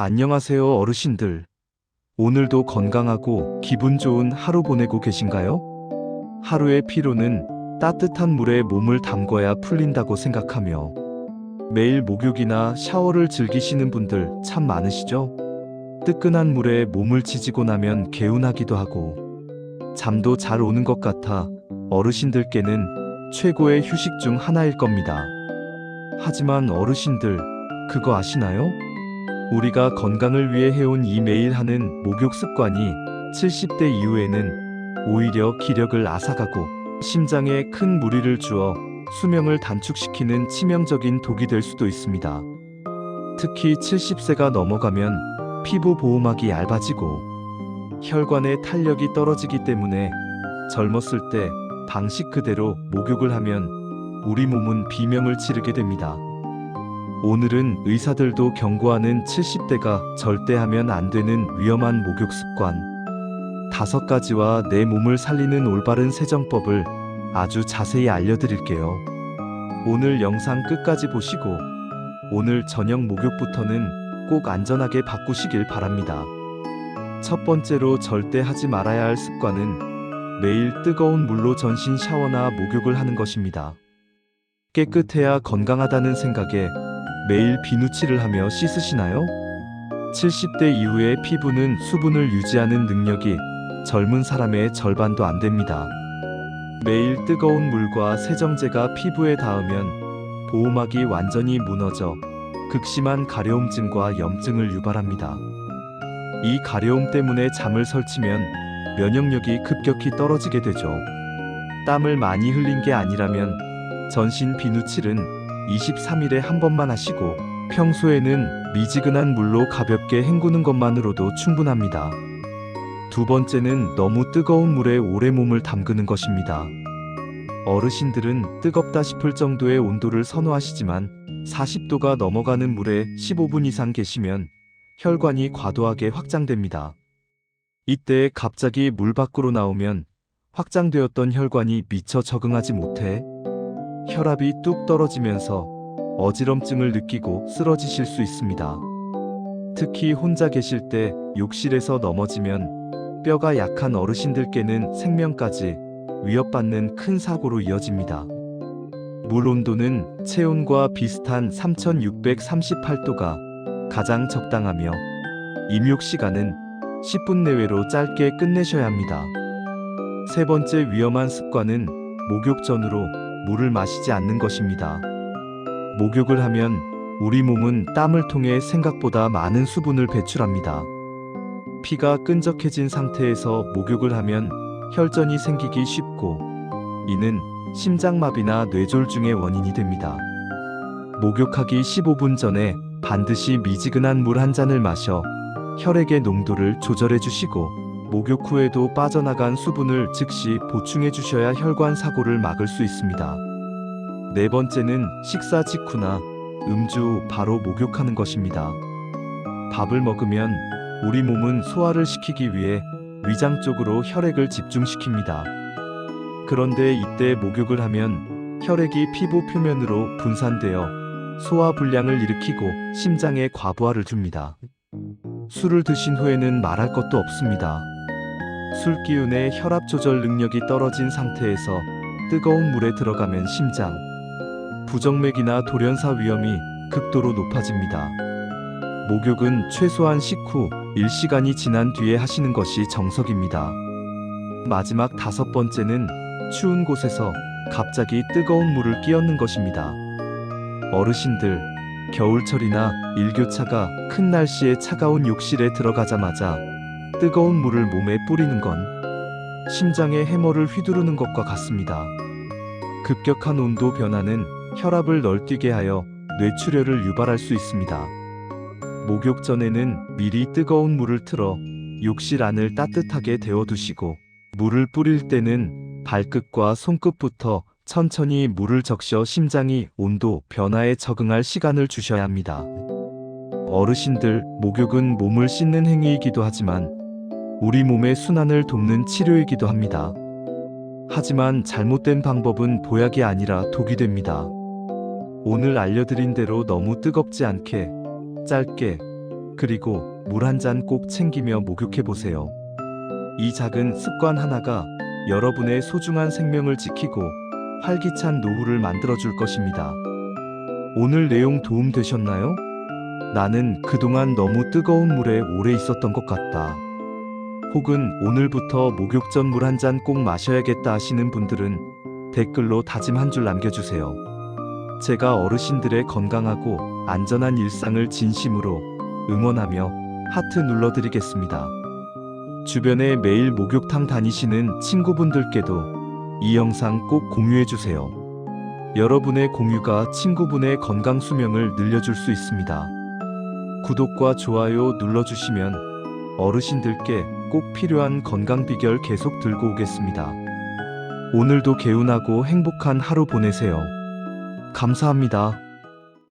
안녕하세요, 어르신들. 오늘도 건강하고 기분 좋은 하루 보내고 계신가요? 하루의 피로는 따뜻한 물에 몸을 담궈야 풀린다고 생각하며 매일 목욕이나 샤워를 즐기시는 분들 참 많으시죠? 뜨끈한 물에 몸을 지지고 나면 개운하기도 하고 잠도 잘 오는 것 같아 어르신들께는 최고의 휴식 중 하나일 겁니다. 하지만 어르신들, 그거 아시나요? 우리가 건강을 위해 해온 이 매일 하는 목욕 습관이 70대 이후에는 오히려 기력을 앗아가고 심장에 큰 무리를 주어 수명을 단축시키는 치명적인 독이 될 수도 있습니다. 특히 70세가 넘어가면 피부 보호막이 얇아지고 혈관의 탄력이 떨어지기 때문에 젊었을 때 방식 그대로 목욕을 하면 우리 몸은 비명을 지르게 됩니다. 오늘은 의사들도 경고하는 70대가 절대 하면 안 되는 위험한 목욕 습관 5가지와 내 몸을 살리는 올바른 세정법을 아주 자세히 알려드릴게요. 오늘 영상 끝까지 보시고 오늘 저녁 목욕부터는 꼭 안전하게 바꾸시길 바랍니다. 첫 번째로 절대 하지 말아야 할 습관은 매일 뜨거운 물로 전신 샤워나 목욕을 하는 것입니다. 깨끗해야 건강하다는 생각에 매일 비누칠을 하며 씻으시나요? 70대 이후의 피부는 수분을 유지하는 능력이 젊은 사람의 절반도 안 됩니다. 매일 뜨거운 물과 세정제가 피부에 닿으면 보호막이 완전히 무너져 극심한 가려움증과 염증을 유발합니다. 이 가려움 때문에 잠을 설치면 면역력이 급격히 떨어지게 되죠. 땀을 많이 흘린 게 아니라면 전신 비누칠은 23일에 한 번만 하시고 평소에는 미지근한 물로 가볍게 헹구는 것만으로도 충분합니다. 두 번째는 너무 뜨거운 물에 오래 몸을 담그는 것입니다. 어르신들은 뜨겁다 싶을 정도의 온도를 선호하시지만 40도가 넘어가는 물에 15분 이상 계시면 혈관이 과도하게 확장됩니다. 이때 갑자기 물 밖으로 나오면 확장되었던 혈관이 미처 적응하지 못해 혈압이 뚝 떨어지면서 어지럼증을 느끼고 쓰러지실 수 있습니다. 특히 혼자 계실 때 욕실에서 넘어지면 뼈가 약한 어르신들께는 생명까지 위협받는 큰 사고로 이어집니다. 물 온도는 체온과 비슷한 3638도가 가장 적당하며 입욕 시간은 10분 내외로 짧게 끝내셔야 합니다. 세 번째 위험한 습관은 목욕 전으로 물을 마시지 않는 것입니다. 목욕을 하면 우리 몸은 땀을 통해 생각보다 많은 수분을 배출합니다. 피가 끈적해진 상태에서 목욕을 하면 혈전이 생기기 쉽고 이는 심장마비나 뇌졸중의 원인이 됩니다. 목욕하기 15분 전에 반드시 미지근한 물 한 잔을 마셔 혈액의 농도를 조절해 주시고 목욕 후에도 빠져나간 수분을 즉시 보충해 주셔야 혈관 사고를 막을 수 있습니다. 네 번째는 식사 직후나 음주 후 바로 목욕하는 것입니다. 밥을 먹으면 우리 몸은 소화를 시키기 위해 위장 쪽으로 혈액을 집중시킵니다. 그런데 이때 목욕을 하면 혈액이 피부 표면으로 분산되어 소화 불량을 일으키고 심장에 과부하를 줍니다. 술을 드신 후에는 말할 것도 없습니다. 술 기운에 혈압 조절 능력이 떨어진 상태에서 뜨거운 물에 들어가면 심장, 부정맥이나 돌연사 위험이 극도로 높아집니다. 목욕은 최소한 식후 1시간이 지난 뒤에 하시는 것이 정석입니다. 마지막 5번째는 추운 곳에서 갑자기 뜨거운 물을 끼얹는 것입니다. 어르신들, 겨울철이나 일교차가 큰 날씨에 차가운 욕실에 들어가자마자 뜨거운 물을 몸에 뿌리는 건 심장의 해머를 휘두르는 것과 같습니다. 급격한 온도 변화는 혈압을 널뛰게 하여 뇌출혈을 유발할 수 있습니다. 목욕 전에는 미리 뜨거운 물을 틀어 욕실 안을 따뜻하게 데워두시고 물을 뿌릴 때는 발끝과 손끝부터 천천히 물을 적셔 심장이 온도 변화에 적응할 시간을 주셔야 합니다. 어르신들, 목욕은 몸을 씻는 행위이기도 하지만 우리 몸의 순환을 돕는 치료이기도 합니다. 하지만 잘못된 방법은 보약이 아니라 독이 됩니다. 오늘 알려드린 대로 너무 뜨겁지 않게, 짧게, 그리고 물 한 잔 꼭 챙기며 목욕해 보세요. 이 작은 습관 하나가 여러분의 소중한 생명을 지키고 활기찬 노후를 만들어 줄 것입니다. 오늘 내용 도움 되셨나요? 나는 그동안 너무 뜨거운 물에 오래 있었던 것 같다. 혹은 오늘부터 목욕 전 물 한 잔 꼭 마셔야겠다 하시는 분들은 댓글로 다짐 한 줄 남겨주세요. 제가 어르신들의 건강하고 안전한 일상을 진심으로 응원하며 하트 눌러드리겠습니다. 주변에 매일 목욕탕 다니시는 친구분들께도 이 영상 꼭 공유해주세요. 여러분의 공유가 친구분의 건강 수명을 늘려줄 수 있습니다. 구독과 좋아요 눌러주시면 어르신들께 꼭 필요한 건강 비결 계속 들고 오겠습니다. 오늘도 개운하고 행복한 하루 보내세요. 감사합니다.